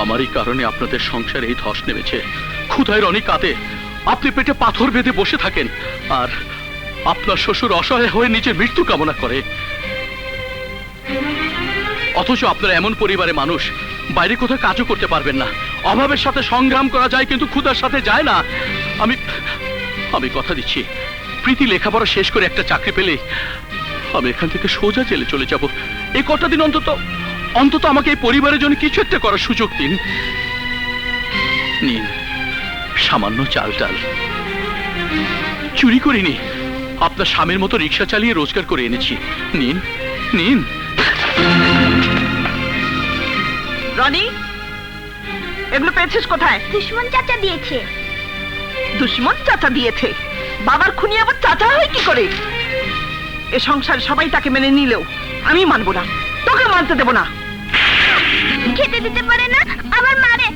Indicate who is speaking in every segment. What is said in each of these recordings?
Speaker 1: আমারই কারণে আপনাদের সংসারে এই ধস নেমেছে। ক্ষুধায় রনি কাঁদে, আপনি পেটে পাথর বেঁধে বসে থাকেন, আর আপনার শ্বশুর অসহায় হয়ে নিজের মৃত্যু কামনা করে। অথচ আপনারা এমন পরিবারে মানুষ, বাইরে কোথাও কাজও করতে পারবেন না। অভাবের সাথে সংগ্রাম করা যায়, কিন্তু ক্ষুধার সাথে যায় না। আমি কথা দিচ্ছি, প্রীতি লেখাপড়া শেষ করে একটা চাকরি পেলে আমি এখান থেকে সোজা জেলে চলে যাব। এই কটা দিন অন্তত আমাকে এই পরিবারের জন্য কিছু একটা করার সুযোগ দিন। নিন সামান্য চাল ডাল, চুরি করিনি, আপনার স্বামীর মতো রিক্সা চালিয়ে রোজগার করে এনেছি। নিন নিন।
Speaker 2: রনি, এগুলো পেয়েছিস কোথায়?
Speaker 3: দুশ্মন চাচা দিয়েছে।
Speaker 2: দুশ্মন চাচা দিয়েছে? বাবার খুনি আবার চাচা হয় কি করে? এ সংসার সবাই তাকে মেনে নিলেও আমি মানবো না, তোকে মানতে দেব না।
Speaker 3: খেতে দিতে পারে না, আবার মারে।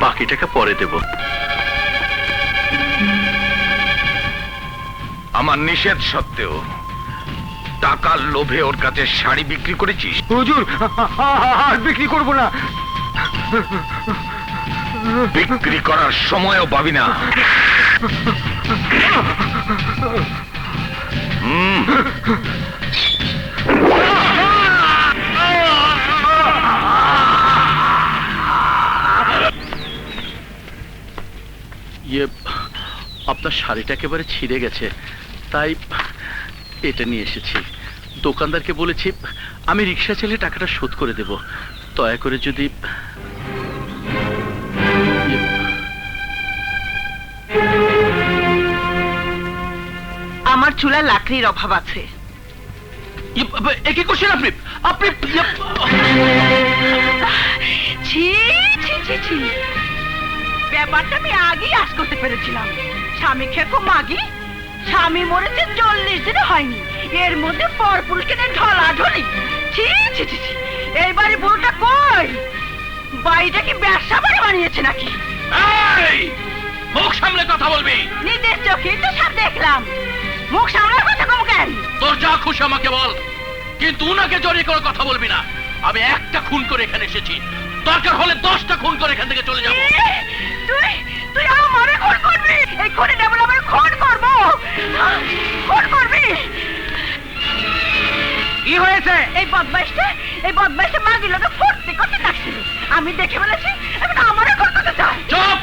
Speaker 1: বাকি টাকা পরে দেব।
Speaker 4: আমার নিষেধ সত্ত্বেও টাকার লোভে ওর কাছে শাড়ি বিক্রি করেছিস?
Speaker 5: হুজুর, আর বিক্রি করব না।
Speaker 4: বিক্রি করার সময়ও পাবি না।
Speaker 1: আপনার শাড়িটা একেবারে ছিঁড়ে গেছে, তাই এটা নিয়ে এসেছি। দোকানদারকে বলেছি আমি রিক্সা চালিয়ে টাকাটা শোধ করে দেব। দয়া করে যদি
Speaker 2: আমার চুলায় লাকড়ির অভাব আছে।
Speaker 1: কি করছেন আপনি? আপনি
Speaker 2: ছি ছি ছি ছি, ব্যাপারটা আমি আগেই আশ করতে পেরেছিলাম। স্বামী খেকো মাগি, স্বামী মরেছে 40 দিন হয়নি, এর মধ্যে পরপুরুষকে ঢলাঢলি। ছি ছি ছি ছি, এই বাড়ি বুড়োটা কই? বাড়িটা কি ব্যবসা বাড়ি বানিয়েছে নাকি?
Speaker 1: মুখ সামলে কথা বলবি।
Speaker 2: নিজের চোখে তো সব দেখলাম, মুখ সামলার কথা কম কেন?
Speaker 1: তোর যা খুশি আমাকে বল, কিন্তু উনাকে জড়িয়ে করে কথা বলবি না। আমি একটা খুন করে এখানে এসেছি, দরকার হলে 10টা খুন করে এখান থেকে চলে যাবো।
Speaker 2: তুই আমারে খুন করবি? এই খুনি দেবল আমার খুন করবো? খুন করবি?
Speaker 5: কি হয়েছে?
Speaker 2: এই বদমাইশটা মাগির লোকে ফুর্তি করতে থাকছিল, আমি দেখে বলেছি এখন আমারে খুন করতে চায়।
Speaker 1: চুপ!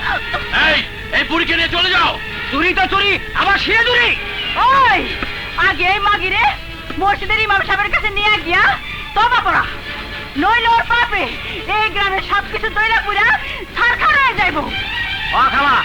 Speaker 1: এই বুড়িকে নিয়ে চলে যাও।
Speaker 5: চুরি তো চুরি, আবার শিরে চুরি।
Speaker 2: ওই আগে এই মাগিরে মসজিদের ইমাম সাহেবের কাছে নিয়ে গিয়া তবা পড়া, নইলে ওর পাপে এই গ্রামের সবকিছু দইলা পুরা ছারখার হয়ে যাইব।
Speaker 5: ও খালা,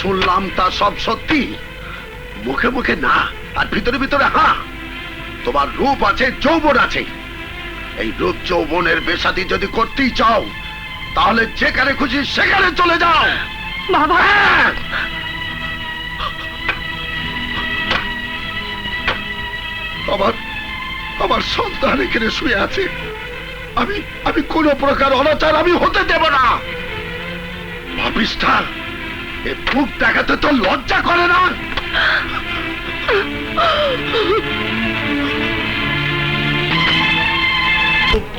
Speaker 4: শুনলাম তা সব সত্যি? মুখে মুখে না, আর ভিতরে ভিতরে হ্যাঁ। তোমার রূপ আছে, যৌবন আছে। এই রূপ যৌবনের বেশাদি যদি করতেই চাও, তাহলে যেখানে খুশি সেখানে চলে যাও।
Speaker 2: বাবা,
Speaker 4: আমার সন্তান এখানে শুয়ে আছে। আমি কোন প্রকার অনাচার আমি হতে দেব না। পাপিষ্ঠা, এ মুখ দেখাতে তো লজ্জা করে না?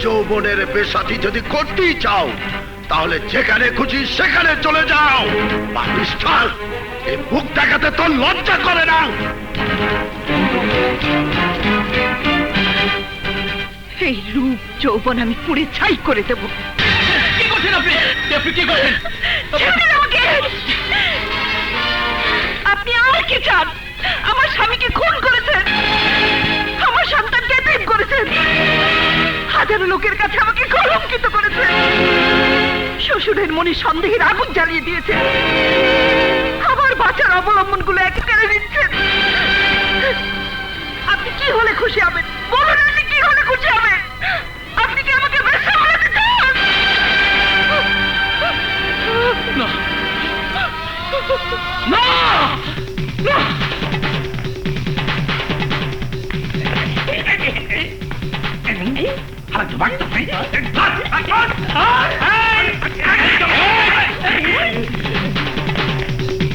Speaker 4: যৌবনের বেশাদি যদি করতেই চাও, তাহলে যেখানে খুশি সেখানে চলে যাও। পাপিষ্ঠা, এ মুখ দেখাতে তো লজ্জা করে না?
Speaker 2: এই রূপ যৌবন আমি পুড়ে ছাই করে দেব।
Speaker 1: কি করছেন আপনি? আপনি কি করছেন?
Speaker 2: আপনি আর কি চান? আমার স্বামীকে খুন করেছেন, আমার সন্তানকে এতিম করেছেন, হাজারো লোকের কাছে আমাকে কলঙ্কিত করেছেন, শ্বশুরের মনে সন্দেহের আগুন জ্বালিয়ে দিয়েছে, আমার বাঁচার অবলম্বন গুলো একেবারে নিচ্ছেন। আপনি কি হলে খুশি হবেন বলুন, আপনি কি হলে খুশি হবেন? আপনি কি আমাকে বেশ্যা বানাতে চান?
Speaker 1: না না না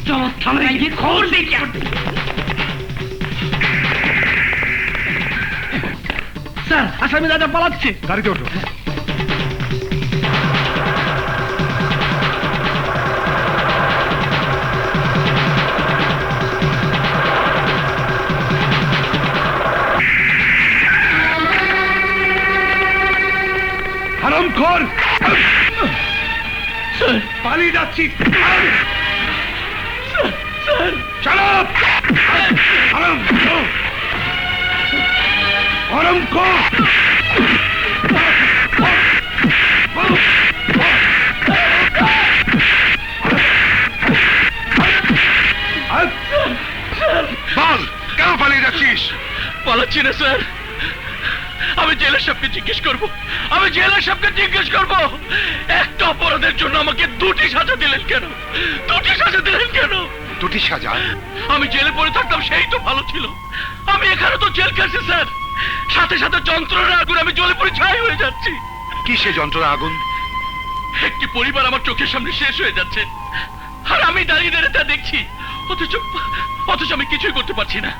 Speaker 5: চলো থানায় গিয়ে খবর দিই। স্যার আসামি দাদা পালাচ্ছে। গাড়িতে ওঠো। হারামখোর,
Speaker 1: স্যার
Speaker 5: পালিয়ে যাচ্ছি।
Speaker 1: স্যার
Speaker 5: চলো। হারামখোর, হারামখোর।
Speaker 4: বল, কেন পালিয়ে যাচ্ছিস?
Speaker 1: পালাচ্ছি না স্যার, আমি জেলার সাহেবকে জিজ্ঞেস করব, আমি জেলার সাহেবকে জিজ্ঞেস করব একটা অপরাধের জন্য আমাকে দুটি সাজা দিলেন কেন? দুটি সাজা দিলেন কেন?
Speaker 4: দুটি সাজা?
Speaker 1: আমি জেলে পড়ে থাকতাম সেই তো ভালো ছিল, আমি এখানে তো জেল খাচ্ছি স্যার, সাথে সাথে যন্ত্রণা আগুন আমি জ্বলে পড়ে ছাই হয়ে যাচ্ছি।
Speaker 4: কি সে যন্ত্রণা আগুন?
Speaker 1: একটি পরিবার আমার চোখের সামনে শেষ হয়ে যাচ্ছে, আর আমি দাঁড়িয়ে দাঁড়িয়ে তা দেখছি, অথচ অথচ আমি কিছুই করতে পারছি না।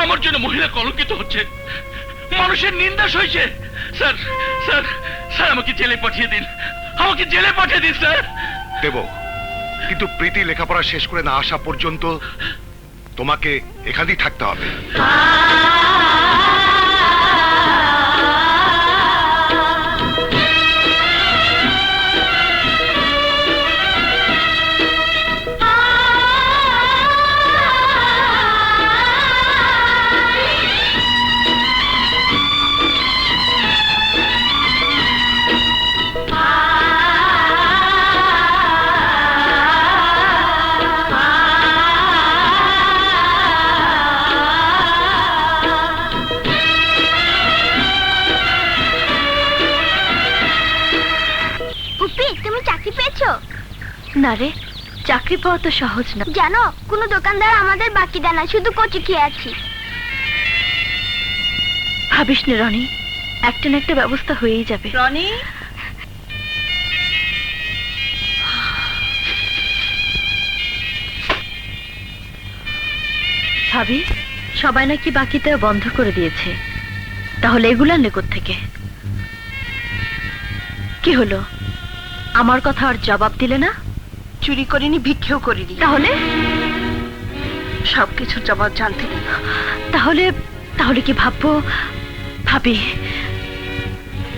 Speaker 1: আমার জন্য মহিলা কলঙ্কিত হচ্ছে, মানুষের নিন্দা সইছে। স্যার স্যার স্যার আমাকে জেলে পাঠিয়ে দিন, আমাকে জেলে পাঠিয়ে দিন স্যার।
Speaker 4: দেব, কিন্তু প্রীতি লেখাপড়া শেষ করে না আসা পর্যন্ত তোমাকে এখানেই থাকতে হবে।
Speaker 3: পুপি, তুমি চাকরি পেয়েছো?
Speaker 2: না রে, চাকরি পাওয়া তো সহজ না।
Speaker 3: জানো, কোনো দোকানদার আমাদের বাকি দেয় না, শুধু কচি খেয়ে আছি।
Speaker 2: ভাবিস না রনি, একটা না একটা ব্যবস্থা হয়েই যাবে। রনি, ভাবি সবাই নাকি বাকি দেওয়া বন্ধ করে দিয়েছে, তাহলে এগুলো আনলে কোত্থেকে? কি হলো, আমার কথা আর জবাব দিলে না? চুরি করিনি, ভিক্ষেও করিনি, তাহলে সবকিছুর জবাব জানতে নেই। তাহলে তাহলে কি ভাববো? ভাবি,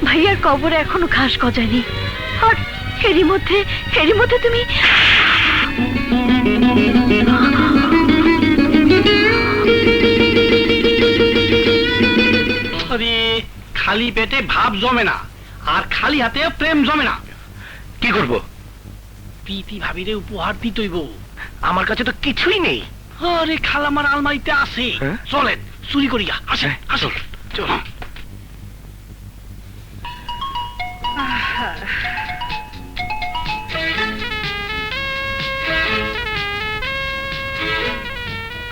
Speaker 2: ভাইয়ার কবরে এখনো ঘাস গজায়নি, আর এরই মধ্যে তুমি
Speaker 5: আরে খালি পেটে ভাব জমে না, আর খালি হাতে প্রেম জমে না।
Speaker 4: কি করব?
Speaker 5: প্রীতি ভাবিরে উপহার দিতইব। আমার কাছে তো কিছুই নেই। আরে খালামার আলমারিতে আছে।
Speaker 4: হ্যাঁ?
Speaker 5: চলেন চুরি করিয়া আসেন, আসুন চল।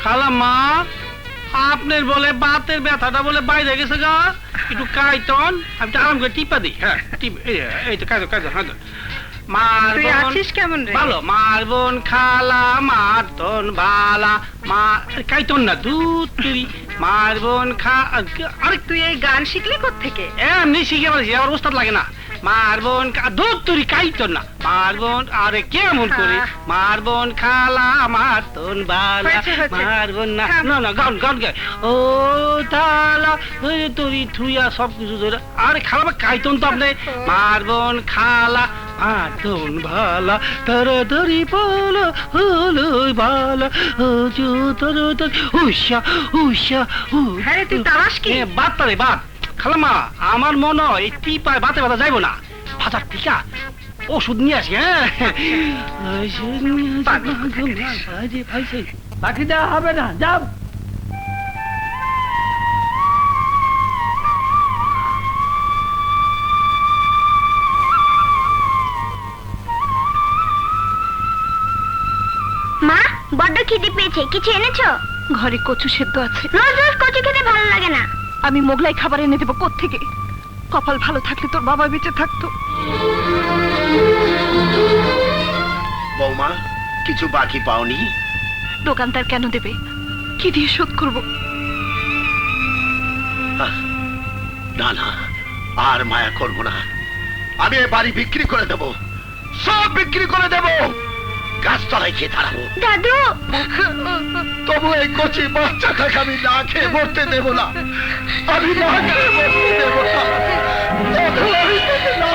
Speaker 5: খালাম্মা, আপনার বলে বাতের ব্যথাটা বলে বাইরে গেছে গা, একটু কাইতন, আমি তো আরাম করে টিপা দিই। হ্যাঁ এই তো কাইতো কাইতো। হ্যাঁ
Speaker 2: তুই আছিস কেমন রে?
Speaker 5: ভালো মারবন খালা মারতন বালা মা কাইতন না দুধ তুই মারবন খা। আরে
Speaker 2: তুই এই গান শিখলি কোত্থেকে?
Speaker 5: এমনি শিখে বলছি, আমার ওস্তাদ লাগে না। মারবন দুধ তুই কাইতন না মারবন। আরে কেমন করি মারবন খালা মারতন বালা মারবন না। না না গান গান গায় ও তালা তুই থুইয়া সব কিছু ধরে। আরে খালা কাইতন তো আপনি মারবন খালা আতন ভালা তাড়াতাড়ি পালা হলো ভালা ওজো তাড়াতাড়ি উষা উষা
Speaker 2: হ্যাঁ রে, তুই তারাস কি?
Speaker 5: বাদ তারে বাদ খালামা আমার মনে হয় এই টিপায় বাতে বাতা যাইব না ভাতার টিকা ওষুধ নিয়ে আসি হ্যাঁ ওষুধ নিয়ে আসি বাকি দেওয়া হবে না যাও
Speaker 3: মা বড্ড খিদে পেয়েছে, কিছু এনেছো?
Speaker 2: ঘরে কচু সেদ্ধ আছে,
Speaker 3: রোজ রোজ কচু খেতে ভালো লাগে না।
Speaker 2: আমি মোগলাই খাবার এনে দেবো কোত্থেকে? কপাল ভালো থাকলে তোর বাবা বেঁচে থাকতো।
Speaker 4: বৌমা কিছু বাকি পাওনি?
Speaker 2: দোকানদার কেন দেবে? কি দিয়ে শোধ করবো?
Speaker 4: না না, আর মায়া করবো না। আমি এ বাড়ি বিক্রি করে দেব, সব বিক্রি করে দেব, গাছতলায় খেয়ে দাঁড়াবো।
Speaker 3: দাদু
Speaker 4: তবু এই কচি বাচ্চাটাকে আমি না খেয়ে মরতে দেব না। আমি না খেয়ে মরতে দেব না। তবু আমি তোকে না